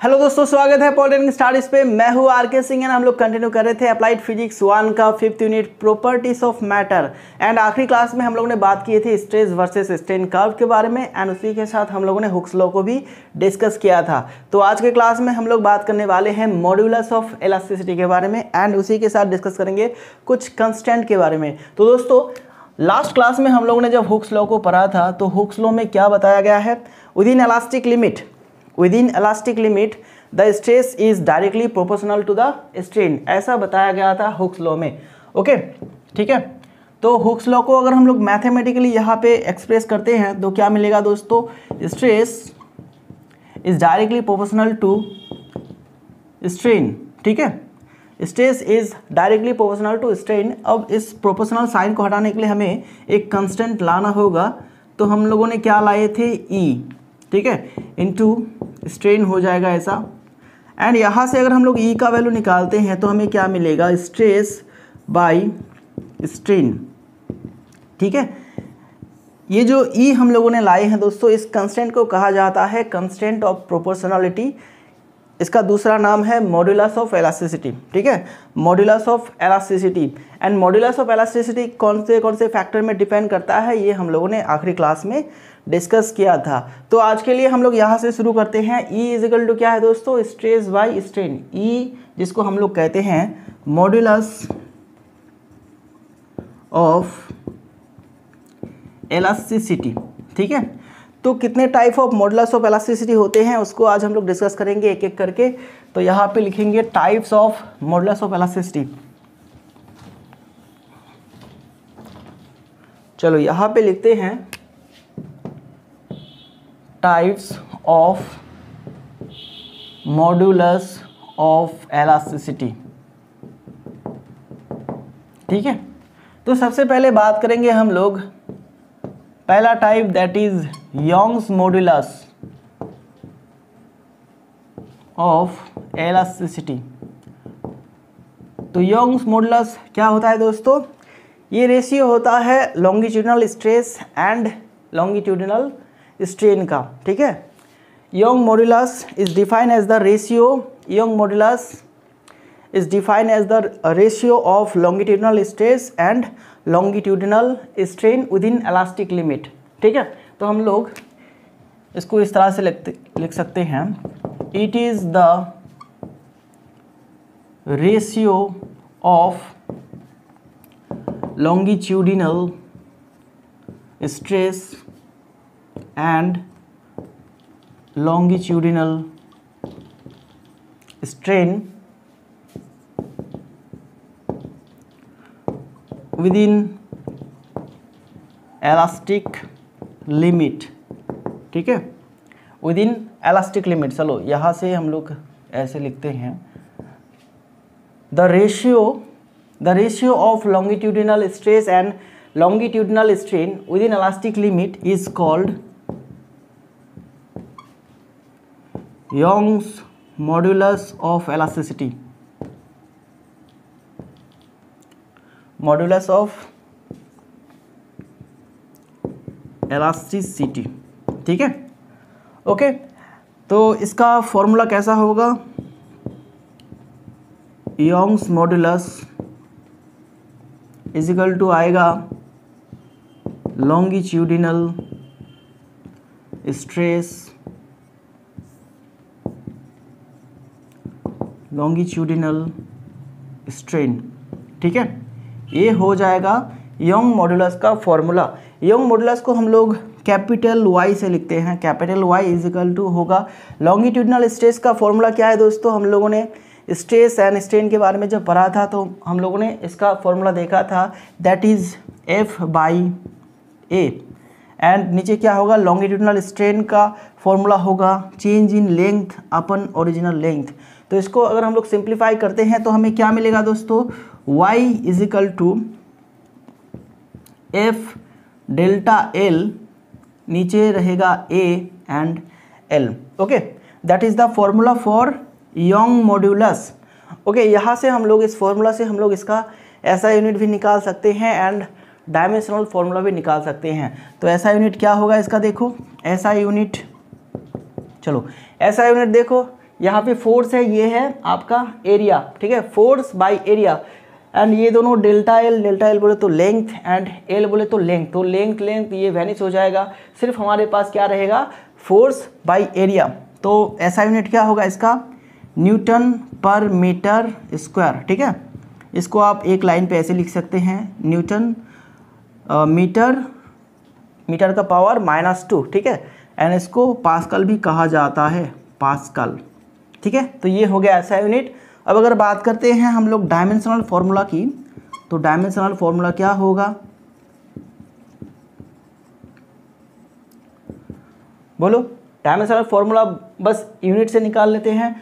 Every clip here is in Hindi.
हेलो दोस्तों, स्वागत है पॉलिटेक्निक स्टडीज पे। मैं हूँ आर.के. सिंह एंड हम लोग कंटिन्यू कर रहे थे अप्लाइड फिजिक्स 1 का 5th unit properties of matter. And आखिरी क्लास में हम लोगों ने बात की थी स्ट्रेस वर्सेस स्ट्रेन कर्व के बारे में एंड उसी के साथ हम लोगों ने हुक्स लॉ को भी डिस्कस किया था। तो आज के क्लास में हम लोग बात करने वाले हैं मॉड्यूलस ऑफ इलास्टिसिटी के बारे में एंड उसी के साथ डिस्कस करेंगे कुछ कंस्टेंट के बारे में। तो दोस्तों, लास्ट क्लास में हम लोगों ने जब हुक्स लॉ को पढ़ा था तो हुक्स लॉ में क्या बताया गया है, within elastic limit the stress is directly proportional to the strain, ऐसा बताया गया था हुक्स लॉ में। ओके, ठीक है। तो हुक्स लॉ को अगर हम लोग मैथमेटिकली यहाँ पे एक्सप्रेस करते हैं तो क्या मिलेगा दोस्तों, stress is directly proportional to strain. ठीक है, stress is directly proportional to strain. अब इस प्रोपोर्शनल साइन को हटाने के लिए हमें एक कांस्टेंट लाना होगा, तो हम लोगों ने क्या लाए थे, ई, ठीक है, इनटू स्ट्रेन हो जाएगा ऐसा। एंड यहाँ से अगर हम लोग ई का वैल्यू निकालते हैं तो हमें क्या मिलेगा, स्ट्रेस बाय स्ट्रेन। ठीक है, ये जो ई हम लोगों ने लाए हैं दोस्तों, इस कांस्टेंट को कहा जाता है कांस्टेंट ऑफ प्रोपोर्शनलिटी। इसका दूसरा नाम है मॉड्यूलस ऑफ इलास्टिसिटी। ठीक है, modulus of elasticity. And modulus of elasticity कौन से फैक्टर में डिपेंड करता है, ये हम लोगों ने आखिरी क्लास में डिस्कस किया था। तो आज के लिए हम लोग यहाँ से शुरू करते हैं। ई इज इक्वल टू क्या है दोस्तों, स्ट्रेस बाय स्ट्रेन। ई जिसको हम लोग कहते हैं मॉड्यूलस ऑफ इलास्टिसिटी। ठीक है, तो कितने type of modulus of elasticity होते हैं उसको आज हम लोग डिस्कस करेंगे एक एक करके। तो यहाँ पे लिखेंगे types of modulus of elasticity. चलो यहाँ पे लिखते हैं types of modulus of elasticity. ठीक है, तो सबसे पहले बात करेंगे हम लोग पहला type, that is Young's modulus of elasticity. तो यंग्स मॉडुलस क्या होता है दोस्तों, ये रेशियो होता है longitudinal stress and longitudinal strain का। ठीक है, Young modulus is defined as the ratio, Young modulus is defined as the ratio of longitudinal stress and longitudinal strain within elastic limit. ठीक है, तो हम लोग इसको इस तरह से लिख सकते हैं, it is the ratio of longitudinal stress and longitudinal strain within elastic limit. ठीक है, विदिन एलास्टिक लिमिट। चलो यहाँ से हम लोग ऐसे लिखते हैं, the ratio of longitudinal stress and longitudinal strain within elastic limit is called Young's modulus of elasticity. Modulus of elasticity. ठीक है, ओके। तो इसका फॉर्मूला कैसा होगा, Young's modulus is equal to आएगा लॉन्गिट्यूडिनल स्ट्रेस, लॉन्गिट्यूडिनल स्ट्रेन। ठीक है, ये हो जाएगा यंग मॉडुलस का फॉर्मूला। यंग मॉडुलस को हम लोग कैपिटल वाई से लिखते हैं, capital Y is equal to होगा लॉन्गिट्यूडिनल स्ट्रेस का फॉर्मूला क्या है दोस्तों, हम लोगों ने स्ट्रेस एंड स्ट्रेन के बारे में जब पढ़ा था तो हम लोगों ने इसका फॉर्मूला देखा था, that is F by A. And नीचे क्या होगा, लॉन्गिट्यूडिनल स्ट्रेन का फॉर्मूला होगा change in length upon original length. तो इसको अगर हम लोग सिंप्लीफाई करते हैं तो हमें क्या मिलेगा दोस्तों, y is equal to F delta L, नीचे रहेगा a and l। Okay, that is the formula for Young modulus. Okay, यहाँ से हम लोग इस फॉर्मूला से हम लोग इसका ऐसा यूनिट भी निकाल सकते हैं एंड डायमेंशनल फॉर्मूला भी निकाल सकते हैं। तो ऐसा यूनिट क्या होगा इसका, देखो ऐसा यूनिट, चलो ऐसा यूनिट देखो यहाँ पे फोर्स है, ये है आपका एरिया, ठीक है, फोर्स बाय एरिया। एंड ये दोनों डेल्टा एल बोले तो लेंथ एंड एल बोले तो लेंथ, तो लेंथ ये वैनिश हो जाएगा, सिर्फ हमारे पास क्या रहेगा, फोर्स बाय एरिया। तो ऐसा यूनिट क्या होगा इसका, न्यूटन पर मीटर स्क्वायर, ठीक है। इसको आप एक लाइन पे ऐसे लिख सकते हैं, न्यूटन मीटर का पावर -2, ठीक है। एंड इसको पास्कल भी कहा जाता है, पास्कल, ठीक है। तो ये हो गया ऐसा यूनिट। अब अगर बात करते हैं हम लोग डायमेंशनल फॉर्मूला की, तो डायमेंशनल फॉर्मूला क्या होगा, बोलो। डायमेंशनल फॉर्मूला बस यूनिट से निकाल लेते हैं।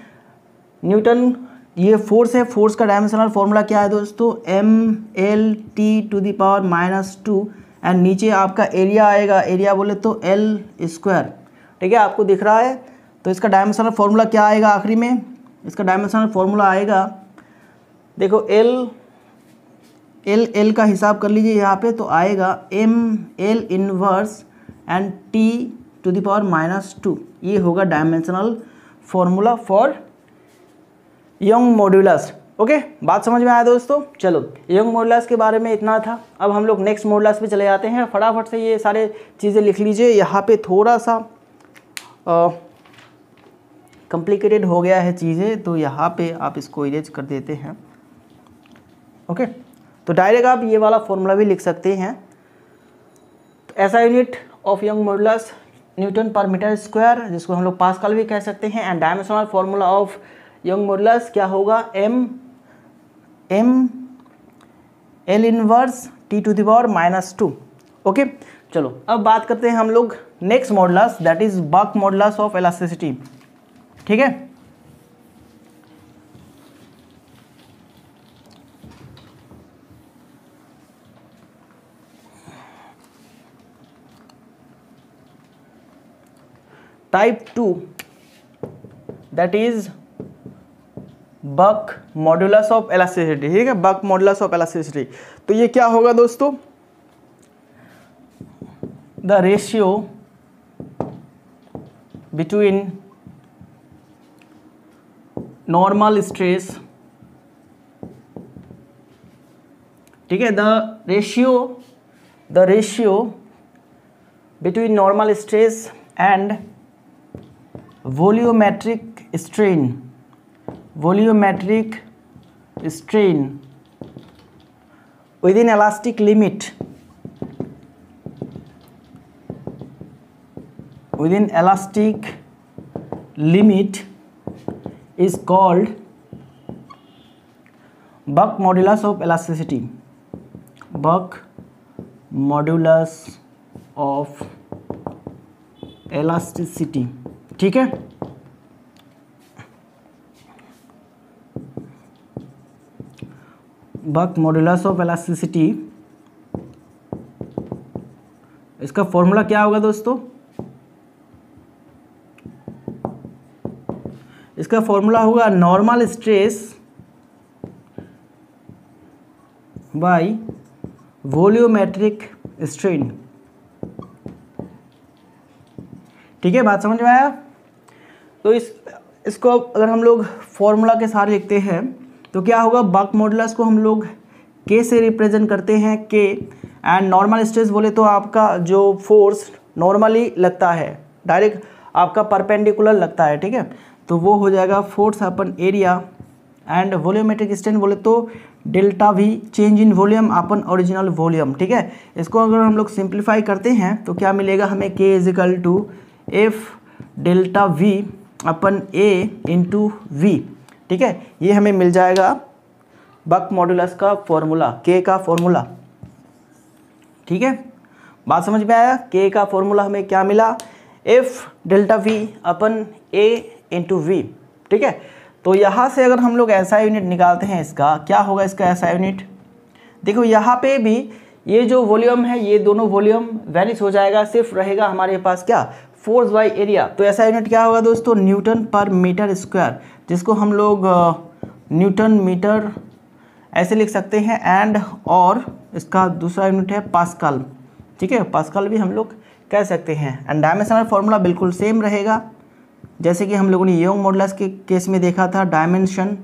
न्यूटन, ये फोर्स है, फोर्स का डायमेंशनल फॉर्मूला क्या है दोस्तों, mLT⁻²। एंड नीचे आपका एरिया आएगा, एरिया बोले तो L², ठीक है, आपको दिख रहा है। तो इसका डायमेंशनल फॉर्मूला क्या आएगा आखिरी में, इसका डायमेंशनल फॉर्मूला आएगा, देखो एल का हिसाब कर लीजिए यहाँ पे, तो आएगा mL इनवर्स एंड T⁻²। ये होगा dimensional formula for Young modulus. Okay, बात समझ में आया दोस्तों। चलो, यंग मॉड्यूलस के बारे में इतना था। अब हम लोग नेक्स्ट मॉड्यूलस पे चले जाते हैं। फटाफट से ये सारे चीज़ें लिख लीजिए। यहाँ पे थोड़ा सा कॉम्प्लिकेटेड हो गया है चीज़ें, तो यहाँ पे आप इसको इरेज कर देते हैं। ओके, तो डायरेक्ट आप ये वाला फॉर्मूला भी लिख सकते हैं। तो ऐसा unit of young modulus Newton पर मीटर स्क्वायर, जिसको हम लोग पास्कल भी कह सकते हैं। And dimensional formula of young modulus क्या होगा, L इनवर्स T⁻²। ओके, चलो अब बात करते हैं हम लोग next modulus, that is bulk modulus of elasticity, ठीक है। Type 2, that is bulk modulus of elasticity, ठीक है, बक मॉड्यूलस ऑफ इलास्टिसिटी। तो ये क्या होगा दोस्तों, the ratio between normal stress, ठीक है, the ratio between normal stress and volumetric strain within elastic limit is called Buck modulus of elasticity. Buck modulus of elasticity, ठीक है। बक मॉड्यूलस ऑफ इलास्टिसिटी, इसका फॉर्मूला क्या होगा दोस्तों, इसका फॉर्मूला होगा normal stress by volumetric strain, ठीक है, बात समझ में आया। तो इसको अगर हम लोग फॉर्मूला के साथ लिखते हैं तो क्या होगा, बक मॉड्यूलस को हम लोग के से रिप्रेजेंट करते हैं, के। एंड नॉर्मल स्ट्रेस बोले तो आपका जो फोर्स नॉर्मली लगता है, डायरेक्ट आपका परपेंडिकुलर लगता है, ठीक है, तो वो हो जाएगा force upon area. And volumetric strain बोले तो delta we, change in volume upon original volume, ठीक है। इसको अगर हम लोग सिंप्लीफाई करते हैं तो क्या मिलेगा हमें, K is equal to F delta V upon A into V, ठीक है। ये हमें मिल जाएगा बक मॉड्यूलस का फॉर्मूला, के का फॉर्मूला, ठीक है, बात समझ में आया। के का फॉर्मूला हमें क्या मिला, F delta V upon A into V, ठीक है। तो यहाँ से अगर हम लोग ऐसा यूनिट निकालते हैं, इसका क्या होगा, इसका ऐसा यूनिट, देखो यहाँ पे भी ये जो वॉल्यूम है, ये दोनों वॉल्यूम वैनिश हो जाएगा, सिर्फ रहेगा हमारे पास क्या, फोर्स बाय एरिया। तो ऐसा यूनिट क्या होगा दोस्तों, न्यूटन पर मीटर स्क्वायर, जिसको हम लोग न्यूटन मीटर ऐसे लिख सकते हैं। एंड और इसका दूसरा यूनिट है पास्कल, ठीक है, पास्कल भी हम लोग कह सकते हैं। एंड डायमेंशनल फॉर्मूला बिल्कुल सेम रहेगा, जैसे कि हम लोगों ने यंग मॉडुलस के केस में देखा था, डायमेंशन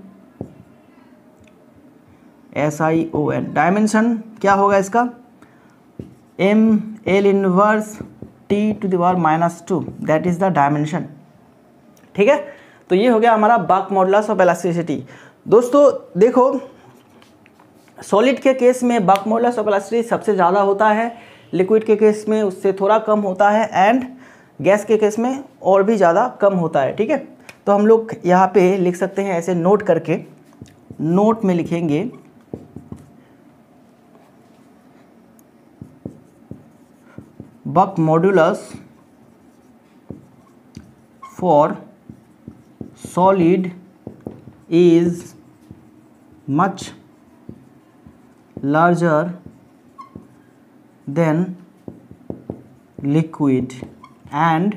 SION, डायमेंशन क्या होगा इसका, ML inverse T⁻², that is the dimension. ठीक है, तो ये हो गया हमारा बक मॉडुलस ऑफ इलास्टिसिटी। दोस्तों देखो, सॉलिड के केस में बक मॉडुलस ऑफ इलास्टिसिटी सबसे ज़्यादा होता है, लिक्विड के केस में उससे थोड़ा कम होता है, एंड गैस के केस में और भी ज़्यादा कम होता है। ठीक है, तो हम लोग यहाँ पे लिख सकते हैं ऐसे नोट करके, नोट में लिखेंगे bulk modulus for solid is much larger than liquid and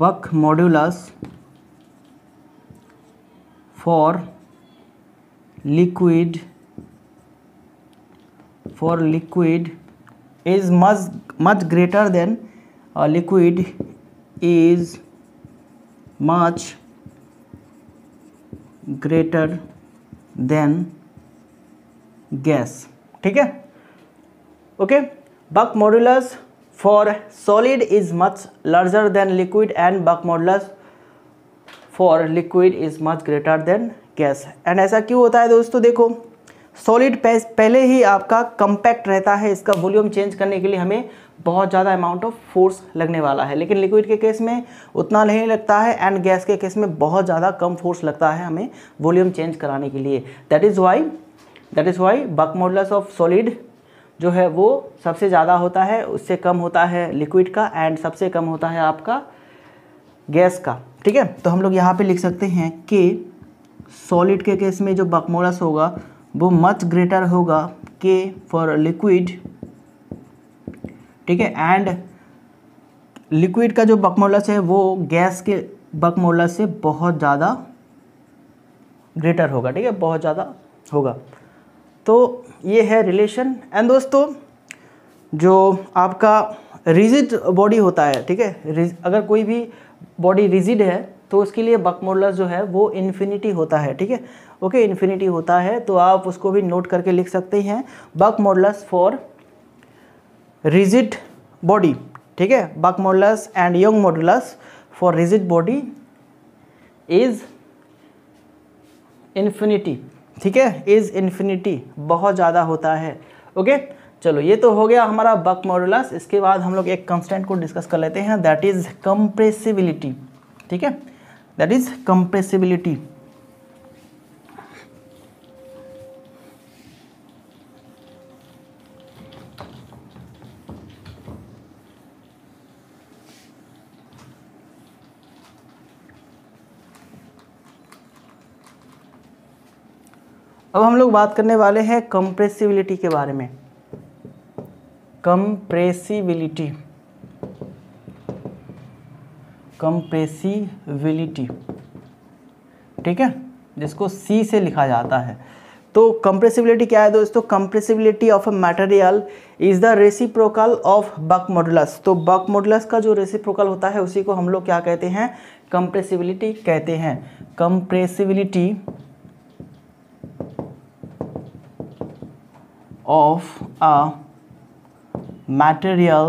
Buck modulus for liquid is much greater than liquid is much greater than gas. ठीक है, okay, bulk modulus for solid is much larger than liquid and bulk modulus for liquid is much greater than gas. And ऐसा क्यों होता है दोस्तों, देखो सॉलिड पहले ही आपका कम्पैक्ट रहता है, इसका वॉल्यूम चेंज करने के लिए हमें बहुत ज़्यादा अमाउंट ऑफ फोर्स लगने वाला है, लेकिन लिक्विड के केस में उतना नहीं लगता है, एंड गैस के केस में बहुत ज़्यादा कम फोर्स लगता है हमें वॉल्यूम चेंज कराने के लिए। That is why bulk modulus of solid जो है वो सबसे ज़्यादा होता है, उससे कम होता है लिक्विड का, एंड सबसे कम होता है आपका गैस का। ठीक है, तो हम लोग यहाँ पे लिख सकते हैं कि सॉलिड के केस में जो बक मॉडुलस होगा वो मच ग्रेटर होगा के फॉर लिक्विड। ठीक है, एंड लिक्विड का जो बक मॉडुलस है वो गैस के बक मॉडुलस से बहुत ज़्यादा ग्रेटर होगा। ठीक है, बहुत ज़्यादा होगा। तो ये है रिलेशन। एंड दोस्तों जो आपका रिजिड बॉडी होता है, ठीक है, अगर कोई भी बॉडी रिजिड है तो उसके लिए बक मॉडुलस जो है वो इन्फिनिटी होता है। ठीक है, ओके, इन्फिनिटी होता है, तो आप उसको भी नोट करके लिख सकते हैं, bulk modulus for rigid body. ठीक है, bulk modulus and Young modulus for rigid body is infinity. ठीक है, इज इन्फिनिटी, बहुत ज़्यादा होता है। ओके, चलो ये तो हो गया हमारा बक मॉडुलस। इसके बाद हम लोग एक कांस्टेंट को डिस्कस कर लेते हैं, दैट इज कंप्रेसिबिलिटी। ठीक है, दैट इज कंप्रेसिबिलिटी। अब हम लोग बात करने वाले हैं कंप्रेसिबिलिटी के बारे में। कंप्रेसिबिलिटी, ठीक है, जिसको C से लिखा जाता है। तो कंप्रेसिबिलिटी क्या है दोस्तों, compressibility of a material is the reciprocal of bulk modulus. तो बक मॉडुलस का जो रेसिप्रोकल होता है उसी को हम लोग क्या कहते हैं, कंप्रेसिबिलिटी कहते हैं। Compressibility of a material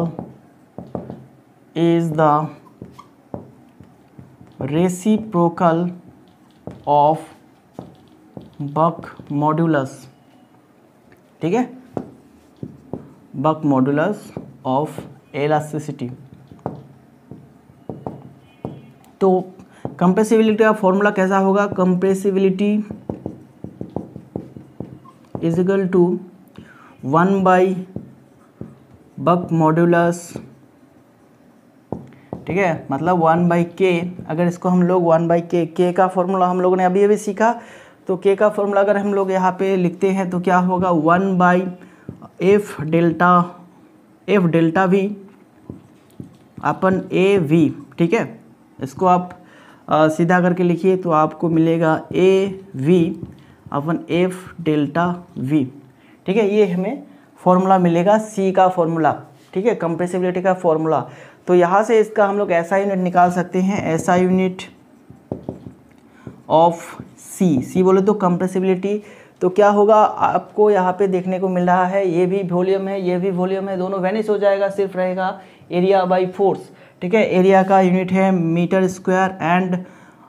is the reciprocal of Buck modulus। ठीक है, Buck modulus of elasticity। तो कंप्रेसिबिलिटी का फॉर्मूला कैसा होगा, compressibility is equal to 1 bulk modulus. ठीक है, मतलब 1/k। अगर इसको हम लोग 1/k, k का फॉर्मूला हम लोगों ने अभी अभी सीखा, तो k का फॉर्मूला अगर हम लोग यहाँ पे लिखते हैं तो क्या होगा, 1/f डेल्टा v अपन AV। ठीक है, इसको आप सीधा करके लिखिए तो आपको मिलेगा AV अपन F डेल्टा V। ठीक है, ये हमें फॉर्मूला मिलेगा C का फॉर्मूला। ठीक है, कंप्रेसिबिलिटी का फॉर्मूला। तो यहाँ से इसका हम लोग ऐसा यूनिट निकाल सकते हैं, ऐसा यूनिट ऑफ सी बोले तो कंप्रेसिबिलिटी। तो क्या होगा आपको यहाँ पे देखने को मिल रहा है, ये भी वॉल्यूम है, ये भी वॉल्यूम है, दोनों वैनिश हो जाएगा, सिर्फ रहेगा एरिया बाई फोर्स। ठीक है, एरिया का यूनिट है मीटर स्क्वायर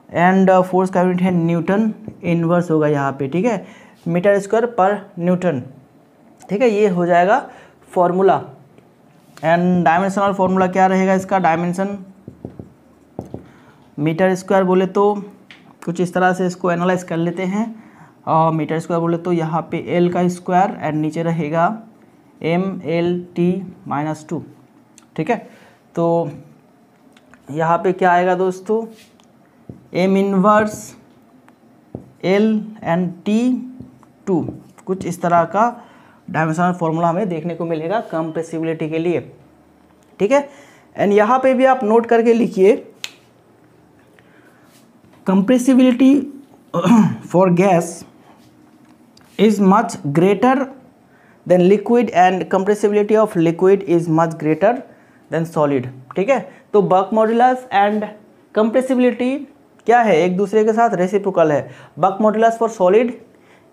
एंड फोर्स का यूनिट है न्यूटन इनवर्स होगा यहाँ पे। ठीक है, मीटर स्क्वायर पर न्यूटन। ठीक है, ये हो जाएगा फॉर्मूला। एंड डायमेंशनल फॉर्मूला क्या रहेगा इसका, डायमेंशन मीटर स्क्वायर बोले तो कुछ इस तरह से इसको एनालाइज कर लेते हैं। और मीटर स्क्वायर बोले तो यहाँ पे एल का स्क्वायर एंड नीचे रहेगा MLT-2। ठीक है, तो यहाँ पे क्या आएगा दोस्तों, M inverse L and T2, कुछ इस तरह का डायमेंशनल फॉर्मूला हमें देखने को मिलेगा कंप्रेसिबिलिटी के लिए। ठीक है, एंड यहाँ पे भी आप नोट करके लिखिए, compressibility for gas is much greater than liquid and compressibility of liquid is much greater than solid। ठीक है, तो बक मॉड्यूलस एंड कंप्रेसिबिलिटी क्या है, एक दूसरे के साथ रेसिप्रोकल है। Bulk modulus for solid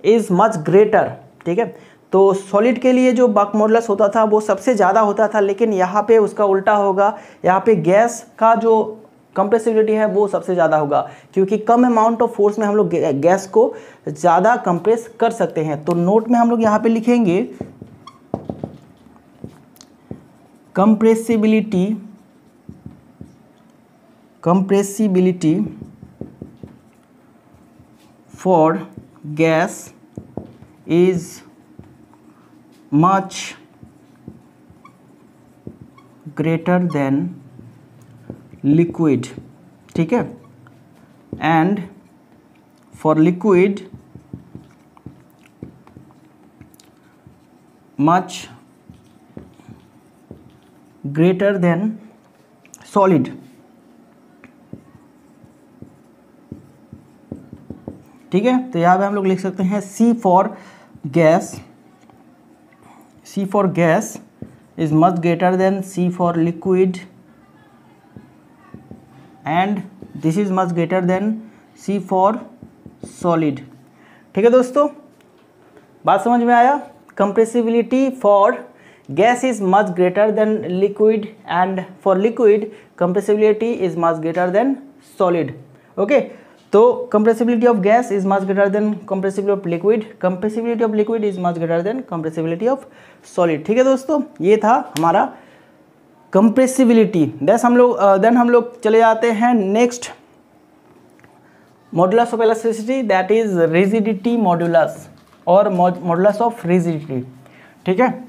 is much greater. ठीक है, तो सॉलिड के लिए जो बक मॉड्यूलस होता था वो सबसे ज़्यादा होता था, लेकिन यहाँ पे उसका उल्टा होगा, यहाँ पे गैस का जो कंप्रेसिबिलिटी है वो सबसे ज़्यादा होगा, क्योंकि कम अमाउंट ऑफ फोर्स में हम लोग गैस को ज़्यादा कंप्रेस कर सकते हैं। तो नोट में हम लोग यहाँ पे लिखेंगे compressibility for gas is much greater than liquid. ठीक है, and for liquid much greater than solid. ठीक है, तो यहाँ पे हम लोग लिख सकते हैं C for gas is much greater than C for liquid and this is much greater than C for solid. ठीक है दोस्तों, बात समझ में आया। Compressibility for gas is much greater than liquid and for liquid compressibility is much greater than solid. Okay, तो compressibility of gas is much greater than compressibility of liquid, compressibility of liquid is much greater than compressibility of solid. ठीक है दोस्तों, ये था हमारा कंप्रेसिबिलिटी। देन हम लोग चले जाते हैं next modulus of elasticity, that is rigidity modulus और मॉडुलस ऑफ रिजिडिटी। ठीक है,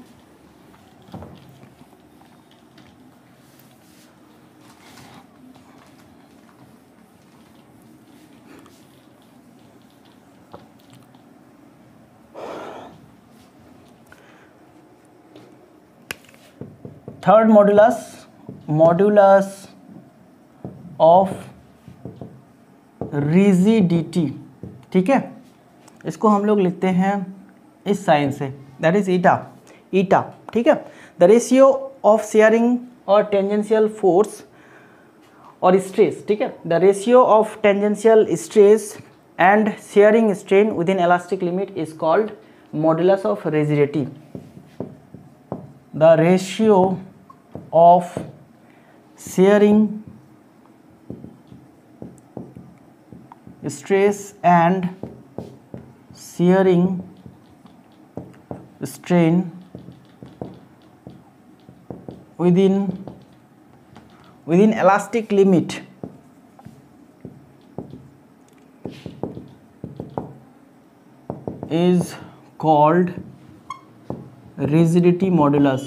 थर्ड मॉडुलस ऑफ रिजिडिटी। ठीक है, इसको हम लोग लिखते हैं इस साइन से, दैट इज ईटा। ठीक है, द रेशियो ऑफ शेयरिंग और टेंजेंशियल फोर्स और स्ट्रेस। ठीक है, the ratio of tangential stress and sharing strain within elastic limit is called modulus of rigidity. The ratio of shearing stress and shearing strain within elastic limit is called rigidity modulus।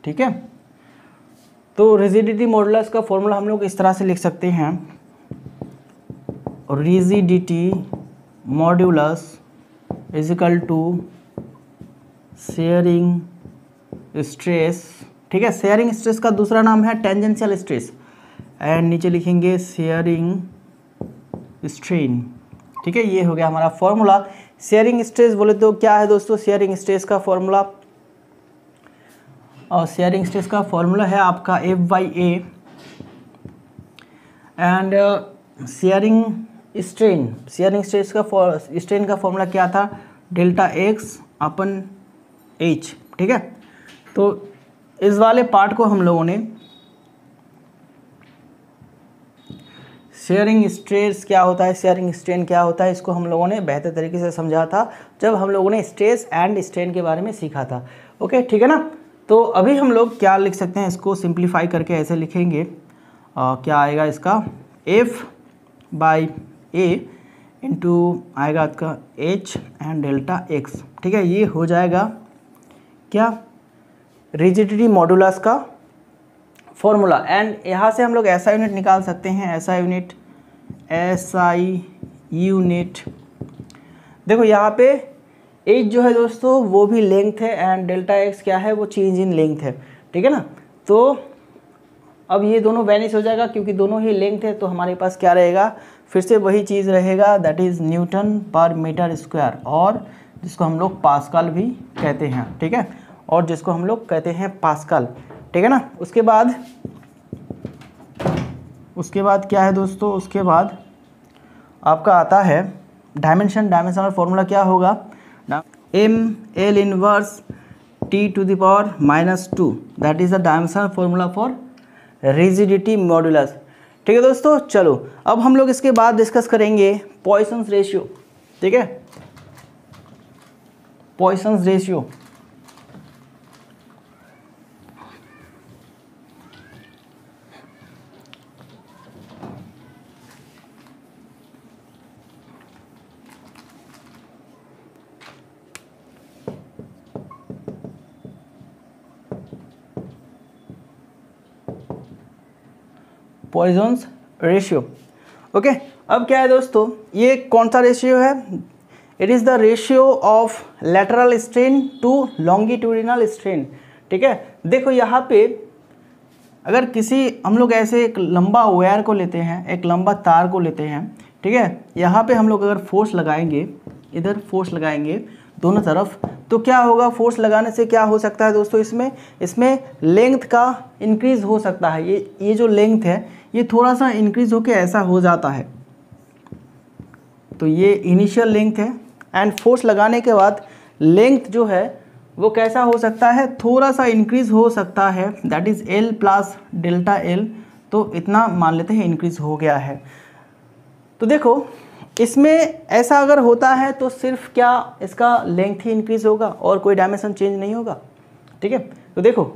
ठीक है, तो रिजिडिटी मॉडुलस का फॉर्मूला हम लोग इस तरह से लिख सकते हैं, rigidity modulus is equal to shearing stress. ठीक है, शेयरिंग स्ट्रेस का दूसरा नाम है टेंजेंशियल स्ट्रेस एंड नीचे लिखेंगे शेयरिंग स्ट्रेन। ठीक है, ये हो गया हमारा फॉर्मूला। शेयरिंग स्ट्रेस बोले तो क्या है दोस्तों, शेयरिंग स्ट्रेस का फॉर्मूला और शेयरिंग स्ट्रेस का फॉर्मूला है आपका F/A एंड शेयरिंग स्ट्रेस का स्ट्रेन का फॉर्मूला क्या था, Δx/H। ठीक है, तो इस वाले पार्ट को हम लोगों ने शेयरिंग स्ट्रेस क्या होता है, शेयरिंग स्ट्रेन क्या होता है, इसको हम लोगों ने बेहतर तरीके से समझा था जब हम लोगों ने स्ट्रेस एंड स्ट्रेन के बारे में सीखा था। ओके, ठीक है ना। तो अभी हम लोग क्या लिख सकते हैं, इसको सिंप्लीफाई करके ऐसे लिखेंगे, क्या आएगा इसका, F/A इंटू आएगा आपका H एंड Δx। ठीक है, ये हो जाएगा क्या, रिजिडिटी मॉडुलस का फॉर्मूला। एंड यहाँ से हम लोग SI यूनिट निकाल सकते हैं, SI यूनिट देखो यहाँ पे H जो है दोस्तों वो भी लेंथ है एंड Δx क्या है, वो चेंज इन लेंथ है। ठीक है ना, तो अब ये दोनों वैनिश हो जाएगा क्योंकि दोनों ही लेंथ है, तो हमारे पास क्या रहेगा, फिर से वही चीज़ रहेगा, दैट इज़ न्यूटन पर मीटर स्क्वायर, और जिसको हम लोग पास्कल भी कहते हैं। ठीक है, और जिसको हम लोग कहते हैं पास्कल। ठीक है ना, उसके बाद क्या है दोस्तों, उसके बाद आपका आता है डायमेंशनल फॉर्मूला क्या होगा, ML inverse T⁻², that is the dimensional formula for rigidity modulus. ठीक है दोस्तों, चलो अब हम लोग इसके बाद डिस्कस करेंगे पॉइसन्स रेशियो। ठीक है, Poisson's ratio Poisson's ratio. Okay, अब क्या है दोस्तों, ये कौन सा रेशियो है, it is the ratio of lateral strain to longitudinal strain. ठीक है, देखो यहाँ पे अगर किसी हम लोग ऐसे एक लंबा वायर को लेते हैं, एक लंबा तार को लेते हैं, ठीक है, यहाँ पे हम लोग अगर फोर्स लगाएंगे, इधर फोर्स लगाएंगे दोनों तरफ, तो क्या होगा, फोर्स लगाने से क्या हो सकता है दोस्तों, इसमें लेंथ का इंक्रीज़ हो सकता है। ये जो लेंथ है ये थोड़ा सा इंक्रीज़ होके ऐसा हो जाता है, तो ये इनिशियल लेंथ है एंड फोर्स लगाने के बाद लेंथ जो है वो कैसा हो सकता है, थोड़ा सा इंक्रीज़ हो सकता है, that is L plus Δl। तो इतना मान लेते हैं इंक्रीज़ हो गया है। तो देखो इसमें ऐसा अगर होता है तो सिर्फ क्या इसका लेंथ ही इंक्रीज़ होगा और कोई डायमेंशन चेंज नहीं होगा। ठीक है, तो देखो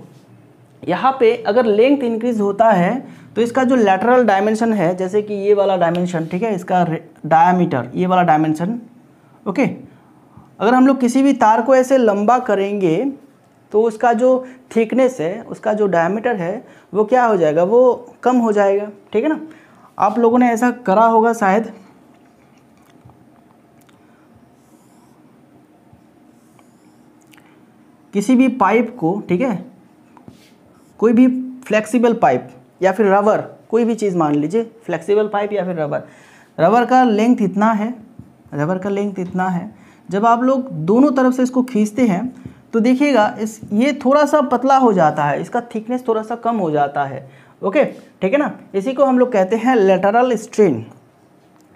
यहाँ पे अगर लेंथ इंक्रीज़ होता है तो इसका जो लैटरल डायमेंशन है, जैसे कि ये वाला डायमेंशन, ठीक है, इसका डायमीटर, ये वाला डायमेंशन, ओके, अगर हम लोग किसी भी तार को ऐसे लंबा करेंगे तो उसका जो थिकनेस है, उसका जो डायमीटर है वो क्या हो जाएगा, वो कम हो जाएगा। ठीक है ना, आप लोगों ने ऐसा करा होगा शायद, किसी भी पाइप को, ठीक है, कोई भी फ्लेक्सिबल पाइप या फिर रबर, कोई भी चीज़ मान लीजिए, फ्लेक्सिबल पाइप या फिर रबर का लेंथ इतना है, जब आप लोग दोनों तरफ से इसको खींचते हैं तो देखिएगा ये थोड़ा सा पतला हो जाता है, इसका थिकनेस थोड़ा सा कम हो जाता है। ओके, ठीक है ना, इसी को हम लोग कहते हैं लैटरल स्ट्रेन।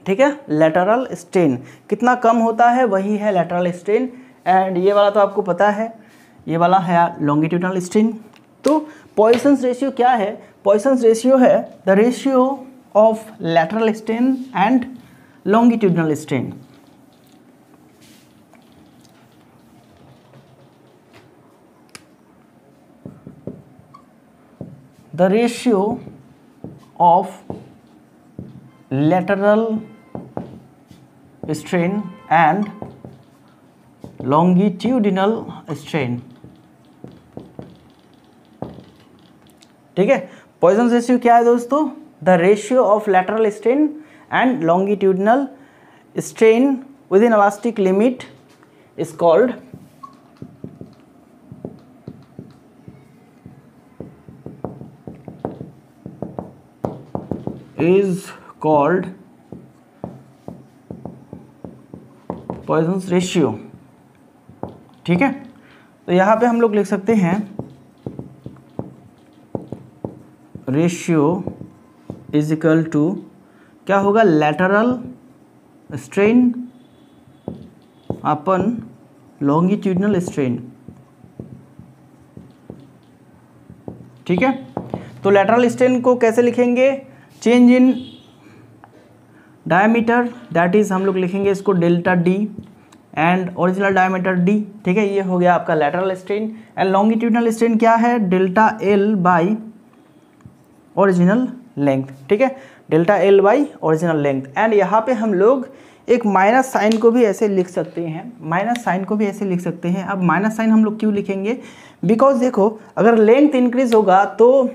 ठीक है, लैटरल स्ट्रेन कितना कम होता है वही है लैटरल स्ट्रेन। एंड ये वाला तो आपको पता है, ये वाला है लॉन्गिट्यूडिनल स्ट्रेन। तो पॉइसन्स रेशियो क्या है, पॉइसन्स रेशियो है the ratio of lateral strain and longitudinal strain. The ratio of lateral strain and longitudinal strain। ठीक है, पॉइसन्स रेशियो क्या है दोस्तों, the ratio of lateral strain and longitudinal strain within elastic limit is called Poisson's ratio. ठीक है, तो यहाँ पे हम लोग लिख सकते हैं रेशियो इज इक्वल टू क्या होगा, लैटरल स्ट्रेन अपन लॉन्गिट्यूडनल स्ट्रेन। ठीक है, तो लैटरल स्ट्रेन को कैसे लिखेंगे, change in diameter, that is हम लोग लिखेंगे इसको delta D and original diameter D. ठीक है, ये हो गया आपका lateral strain. And longitudinal strain क्या है, delta L by original length. ठीक है, delta L by original length. And यहाँ पे हम लोग एक माइनस साइन को भी ऐसे लिख सकते हैं, माइनस साइन को भी ऐसे लिख सकते हैं। अब माइनस साइन हम लोग क्यों लिखेंगे, बिकॉज देखो अगर लेंथ इंक्रीज होगा तो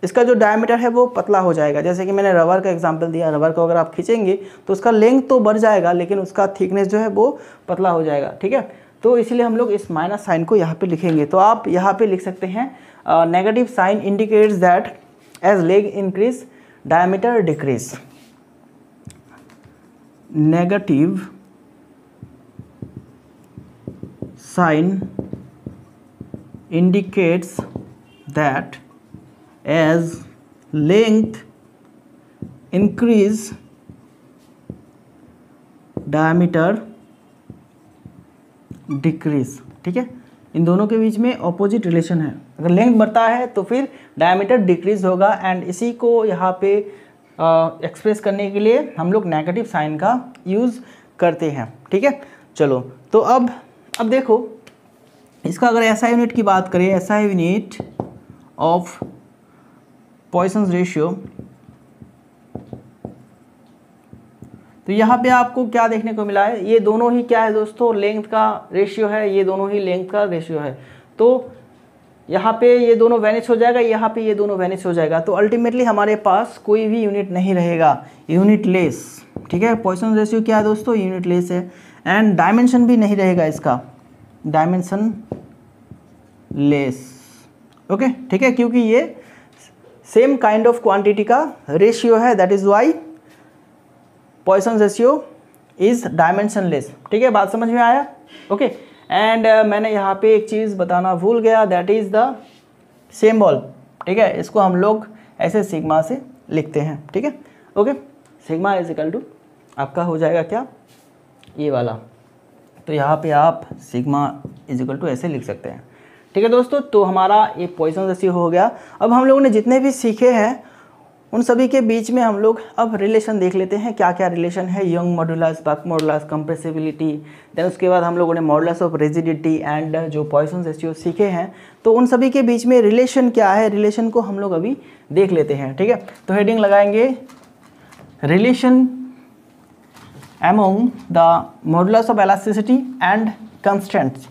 इसका जो डायमीटर है वो पतला हो जाएगा। जैसे कि मैंने रबर का एग्जांपल दिया, रबर को अगर आप खींचेंगे तो उसका लेंथ तो बढ़ जाएगा लेकिन उसका थिकनेस जो है वो पतला हो जाएगा। ठीक है, तो इसलिए हम लोग इस माइनस साइन को यहाँ पे लिखेंगे। तो आप यहाँ पे लिख सकते हैं negative sign indicates that as length increase diameter decrease. Negative sign indicates that as length increase diameter decrease। ठीक है, इन दोनों के बीच में ऑपोजिट रिलेशन है, अगर लेंथ बढ़ता है तो फिर डायमीटर डिक्रीज होगा। एंड इसी को यहाँ पे एक्सप्रेस करने के लिए हम लोग नेगेटिव साइन का यूज़ करते हैं। ठीक है, चलो तो अब देखो इसका अगर एसआई यूनिट की बात करें, एसआई यूनिट ऑफ पॉइसन्स रेशियो, तो यहाँ पे आपको क्या देखने को मिला है, ये दोनों ही क्या है दोस्तों, लेंथ का रेशियो है, ये दोनों ही लेंथ का रेशियो है। तो यहाँ पे ये दोनों वैनिश हो जाएगा, यहाँ पे ये दोनों वैनिश हो जाएगा। तो अल्टीमेटली हमारे पास कोई भी यूनिट नहीं रहेगा, यूनिट लेस। ठीक है, पॉइसन्स रेशियो क्या है दोस्तों, यूनिट लेस है। एंड डायमेंशन भी नहीं रहेगा इसका, डायमेंशन लेस। ओके, ठीक है, क्योंकि ये सेम काइंड ऑफ क्वांटिटी का रेशियो है, that is why Poisson's ratio is dimensionless. ठीक है, बात समझ में आया। ओके, एंड मैंने यहाँ पे एक चीज़ बताना भूल गया, दैट इज द सिंबल। ठीक है, इसको हम लोग ऐसे सिग्मा से लिखते हैं। ठीक है, okay, sigma is equal to आपका हो जाएगा क्या, ये वाला। तो यहाँ पे आप सिग्मा इज इक्वल टू ऐसे लिख सकते हैं। ठीक है दोस्तों, तो हमारा ये पॉइसन्स रेशियो हो गया। अब हम लोगों ने जितने भी सीखे हैं उन सभी के बीच में हम लोग अब रिलेशन देख लेते हैं, क्या क्या रिलेशन है। यंग मॉडुलस, बक मॉडुलस, कंप्रेसिबिलिटी, देन उसके बाद हम लोगों ने मॉडुलस ऑफ रिजिडिटी एंड जो पॉइसन्स रेशियो सीखे हैं, तो उन सभी के बीच में रिलेशन क्या है, रिलेशन को हम लोग अभी देख लेते हैं। ठीक है, तो हेडिंग लगाएंगे relation among the modulus of elasticity and constants।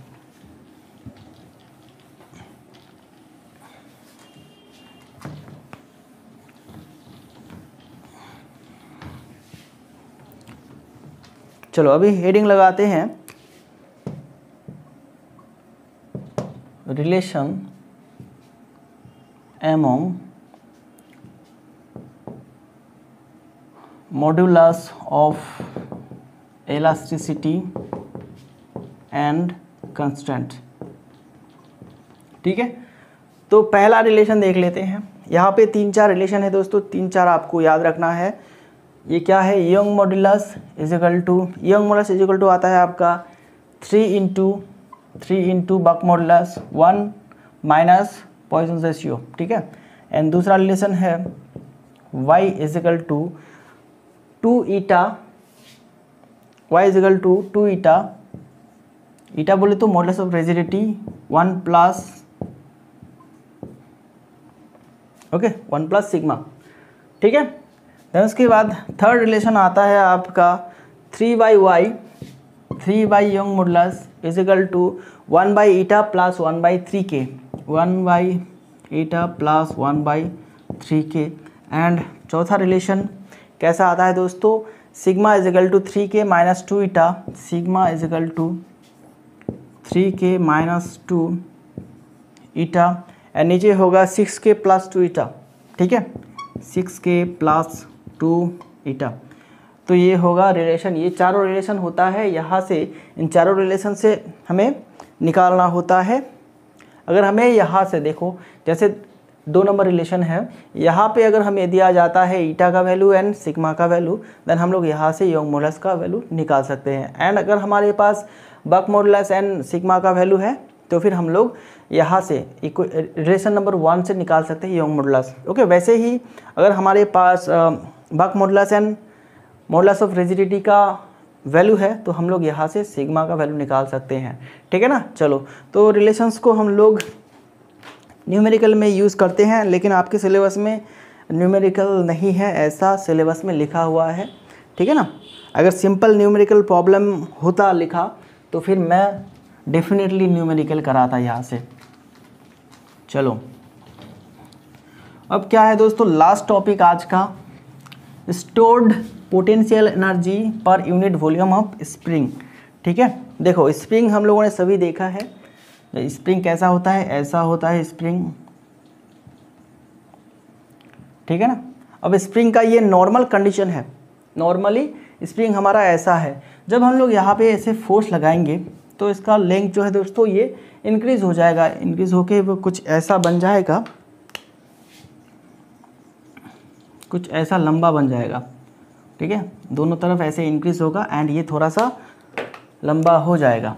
चलो अभी हेडिंग लगाते हैं, relation among modulus of elasticity and constant। ठीक है, तो पहला रिलेशन देख लेते हैं। यहाँ पे 3-4 रिलेशन है दोस्तों, 3-4 आपको याद रखना है। ये क्या है, Young modulus is equal to, Young modulus is equal to आता है आपका 3 into bulk modulus 1 minus Poisson's ratio. ठीक है, एंड दूसरा रिलेशन है y is equal to 2 eta, y is equal to 2 eta, eta बोले तो modulus of rigidity 1 plus, okay, 1 plus sigma. ठीक है, देन उसके बाद थर्ड रिलेशन आता है आपका 3/y, 3 Young modulus is equal to 1/ईटा प्लस 1/3k, 1/ईटा प्लस 1/3k। एंड चौथा रिलेशन कैसा आता है दोस्तों, sigma is equal to 3k minus 2 eta, sigma is equal to 3k minus 2 eta, and नीचे होगा 6k प्लस 2 ईटा। ठीक है, 6k प्लस 2 ईटा। तो ये होगा रिलेशन, ये चारों रिलेशन होता है। यहाँ से इन चारों रिलेशन से हमें निकालना होता है। अगर हमें यहाँ से देखो, जैसे 2 नंबर रिलेशन है। यहाँ पे अगर हमें दिया जाता है ईटा का वैल्यू एंड सिग्मा का वैल्यू, देन हम लोग यहाँ से यंग मॉडुलस का वैल्यू निकाल सकते हैं। एंड अगर हमारे पास बक मॉडुलस एंड सिग्मा का वैल्यू है तो फिर हम लोग यहाँ से रिलेशन नंबर 1 से निकाल सकते हैं यंग मॉडुलस। ओके, वैसे ही अगर हमारे पास bulk modulus and modulus of rigidity का वैल्यू है तो हम लोग यहाँ से सिग्मा का वैल्यू निकाल सकते हैं। ठीक है ना। चलो, तो रिलेशंस को हम लोग न्यूमेरिकल में यूज़ करते हैं, लेकिन आपके सिलेबस में न्यूमेरिकल नहीं है, ऐसा सिलेबस में लिखा हुआ है। ठीक है ना। अगर सिंपल न्यूमेरिकल प्रॉब्लम होता लिखा तो फिर मैं डेफिनेटली न्यूमेरिकल कराता यहाँ से। चलो, अब क्या है दोस्तों, लास्ट टॉपिक आज का, stored potential energy per unit volume of spring. ठीक है, देखो स्प्रिंग हम लोगों ने सभी देखा है, स्प्रिंग कैसा होता है, ऐसा होता है स्प्रिंग। ठीक है ना। अब स्प्रिंग का ये नॉर्मल कंडीशन है, नॉर्मली स्प्रिंग हमारा ऐसा है। जब हम लोग यहाँ पे ऐसे फोर्स लगाएंगे तो इसका लेंथ जो है दोस्तों ये इंक्रीज़ हो जाएगा, इंक्रीज़ होके वो कुछ ऐसा बन जाएगा, कुछ ऐसा लंबा बन जाएगा। ठीक है, दोनों तरफ ऐसे इंक्रीज़ होगा एंड ये थोड़ा सा लंबा हो जाएगा।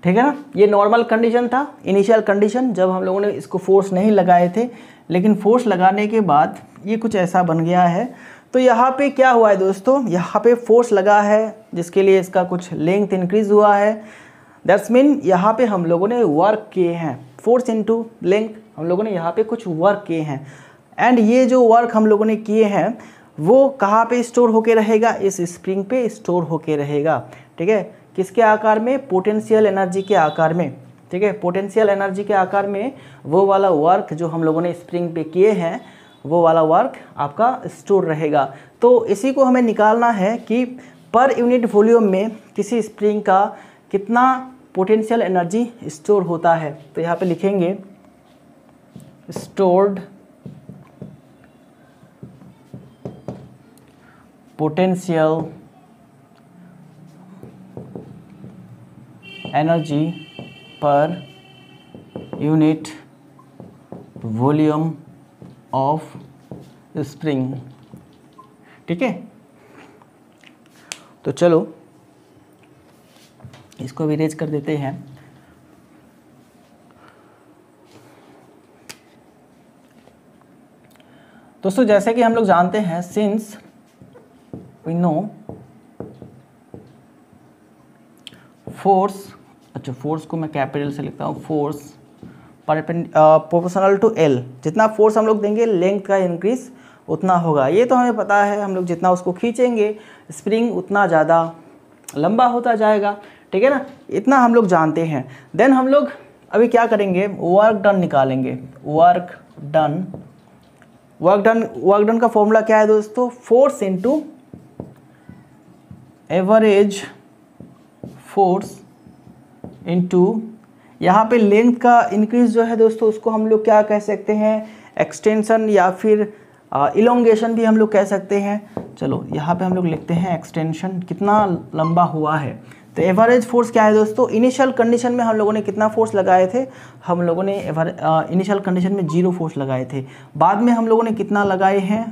ठीक है ना। ये नॉर्मल कंडीशन था, इनिशियल कंडीशन, जब हम लोगों ने इसको फोर्स नहीं लगाए थे, लेकिन फोर्स लगाने के बाद ये कुछ ऐसा बन गया है। तो यहाँ पे क्या हुआ है दोस्तों, यहाँ पे फोर्स लगा है जिसके लिए इसका कुछ लेंथ इंक्रीज़ हुआ है। दैट्स मीन यहाँ पे हम लोगों ने वर्क किए हैं, फोर्स इनटू लेंथ, हम लोगों ने यहाँ पे कुछ वर्क किए हैं। एंड ये जो वर्क हम लोगों ने किए हैं वो कहाँ पे स्टोर होके रहेगा, इस स्प्रिंग पे स्टोर होके रहेगा। ठीक है, किसके आकार में, पोटेंशियल एनर्जी के आकार में। ठीक है, पोटेंशियल एनर्जी के आकार में वो वाला वर्क जो हम लोगों ने स्प्रिंग पे किए हैं वो वाला वर्क आपका स्टोर रहेगा। तो इसी को हमें निकालना है कि पर यूनिट वॉल्यूम में किसी स्प्रिंग का कितना पोटेंशियल एनर्जी स्टोर होता है। तो यहाँ पे लिखेंगे stored potential energy per unit volume of spring. ठीक है, तो चलो इसको भी इरेज कर देते हैं। दोस्तों जैसे कि हम लोग जानते हैं, सिंस वी नो फोर्स, अच्छा फोर्स को मैं कैपिटल से लिखता हूँ, फोर्स प्रोपोर्शनल टू एल, जितना फोर्स हम लोग देंगे लेंथ का इंक्रीज उतना होगा। ये तो हमें पता है, हम लोग जितना उसको खींचेंगे स्प्रिंग उतना ज़्यादा लंबा होता जाएगा। ठीक है ना, इतना हम लोग जानते हैं। देन हम लोग अभी क्या करेंगे, वर्क डन निकालेंगे। वर्क डन का फॉर्मूला क्या है दोस्तों, force into average force into, यहाँ पे लेंथ का इंक्रीज जो है दोस्तों उसको हम लोग क्या कह सकते हैं, एक्सटेंशन या फिर इलोंगेशन भी हम लोग कह सकते हैं। चलो यहाँ पे हम लोग लिखते हैं एक्सटेंशन, कितना लंबा हुआ है। तो एवरेज फोर्स क्या है दोस्तों, इनिशियल कंडीशन में हम लोगों ने कितना फोर्स लगाए थे, हम लोगों ने इनिशियल कंडीशन में 0 फोर्स लगाए थे। बाद में हम लोगों ने कितना लगाए हैं,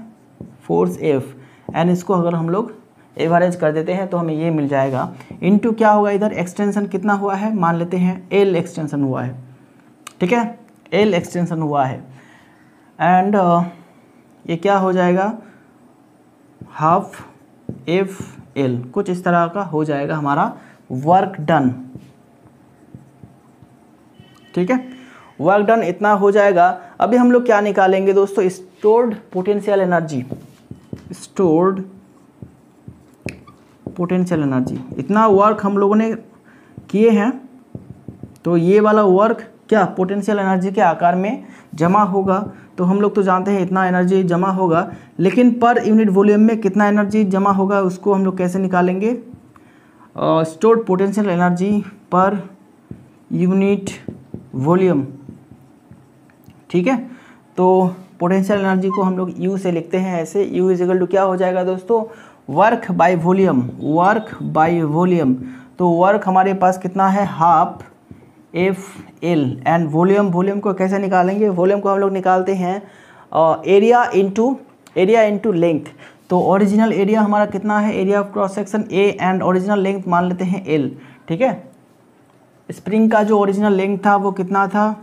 फोर्स एफ, एंड इसको अगर हम लोग एवरेज कर देते हैं तो हमें ये मिल जाएगा। इनटू क्या होगा, इधर एक्सटेंशन कितना हुआ है, मान लेते हैं एल एक्सटेंशन हुआ है। ठीक है, एल एक्सटेंशन हुआ है एंड ये क्या हो जाएगा, हाफ एफ एल, कुछ इस तरह का हो जाएगा हमारा वर्क डन। ठीक है, वर्क डन इतना हो जाएगा। अभी हम लोग क्या निकालेंगे दोस्तों, stored potential energy, stored potential energy, इतना वर्क हम लोगों ने किए हैं तो ये वाला वर्क क्या पोटेंशियल एनर्जी के आकार में जमा होगा। तो हम लोग तो जानते हैं इतना एनर्जी जमा होगा, लेकिन पर यूनिट वॉल्यूम में कितना एनर्जी जमा होगा उसको हम लोग कैसे निकालेंगे, stored potential energy per unit volume. ठीक है, तो पोटेंशियल एनर्जी को हम लोग यू से लिखते हैं ऐसे, यू इज इक्वल टू क्या हो जाएगा दोस्तों, work by volume, work by volume. तो वर्क हमारे पास कितना है, half F L and volume को कैसे निकालेंगे? वॉल्यूम को हम लोग निकालते हैं एरिया इंटू लेंथ। तो ओरिजिनल एरिया हमारा कितना है? Area of cross section A and original length मान लेते हैं एल। ठीक है, स्प्रिंग का जो ओरिजिनल लेंथ था वो कितना था?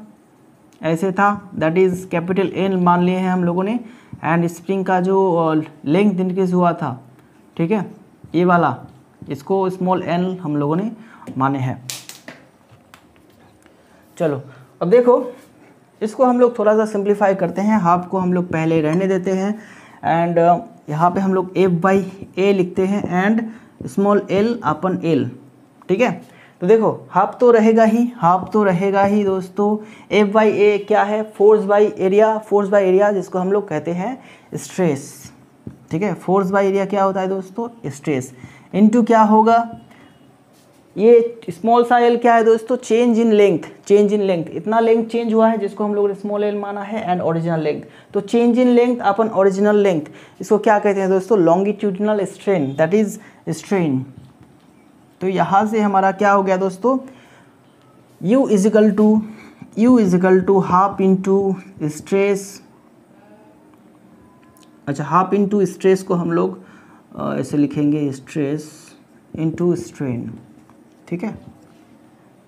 ऐसे था, दैट इज़ कैपिटल एल मान लिए हैं हम लोगों ने। एंड स्प्रिंग का जो लेंथ इंक्रीज हुआ था, ठीक है, ये वाला, इसको स्मॉल एल हम लोगों ने माने हैं। चलो अब देखो, इसको हम लोग थोड़ा सा सिंप्लीफाई करते हैं। हाफ को हम लोग पहले रहने देते हैं एंड यहाँ पे हम लोग एफ बाई ए लिखते हैं and small L upon L. ठीक है, तो देखो हाफ तो रहेगा ही दोस्तों। एफ बाई ए क्या है? फोर्स बाई एरिया जिसको हम लोग कहते हैं स्ट्रेस। ठीक है, फोर्स बाई एरिया क्या होता है दोस्तों? स्ट्रेस। इनटू क्या होगा? ये स्मॉल सा एल क्या है दोस्तों? Change in length. इतना लेंथ चेंज हुआ है जिसको हम लोग ने स्मॉल एल माना है एंड ओरिजिनल लेंथ। तो change in length upon original length, इसको क्या कहते हैं दोस्तों? Longitudinal strain, that is strain. तो यहाँ से हमारा क्या हो गया दोस्तों? U equal to half into stress. अच्छा, हाफ इंटू स्ट्रेस को हम लोग ऐसे लिखेंगे, स्ट्रेस इंटू स्ट्रेन। ठीक है,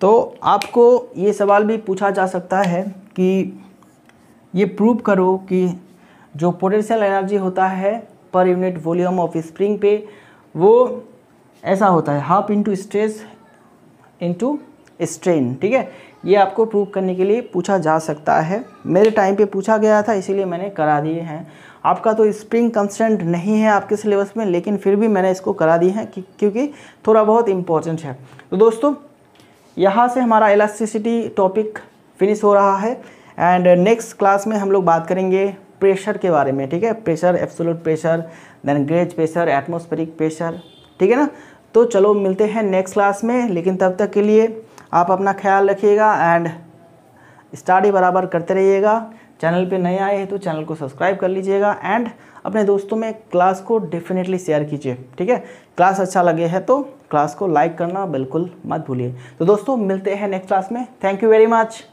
तो आपको ये सवाल भी पूछा जा सकता है कि ये प्रूव करो कि जो पोटेंशियल एनर्जी होता है per unit volume of spring पे, वो ऐसा होता है half into stress into strain. ठीक है, ये आपको प्रूव करने के लिए पूछा जा सकता है। मेरे टाइम पे पूछा गया था, इसीलिए मैंने करा दिए हैं। आपका तो स्प्रिंग कंस्टेंट नहीं है आपके सिलेबस में, लेकिन फिर भी मैंने इसको करा दिए हैं क्योंकि थोड़ा बहुत इम्पोर्टेंट है। तो दोस्तों यहाँ से हमारा इलास्टिसिटी टॉपिक फिनिश हो रहा है एंड नेक्स्ट क्लास में हम लोग बात करेंगे प्रेशर के बारे में। ठीक है, pressure, absolute pressure, then gauge pressure, atmospheric pressure. ठीक है ना, तो चलो मिलते हैं नेक्स्ट क्लास में, लेकिन तब तक के लिए आप अपना ख्याल रखिएगा एंड स्टडी बराबर करते रहिएगा। चैनल पे नए आए हैं तो चैनल को सब्सक्राइब कर लीजिएगा एंड अपने दोस्तों में क्लास को डेफिनेटली शेयर कीजिए। ठीक है, क्लास अच्छा लगे है तो क्लास को लाइक करना बिल्कुल मत भूलिए। तो दोस्तों मिलते हैं नेक्स्ट क्लास में। Thank you very much.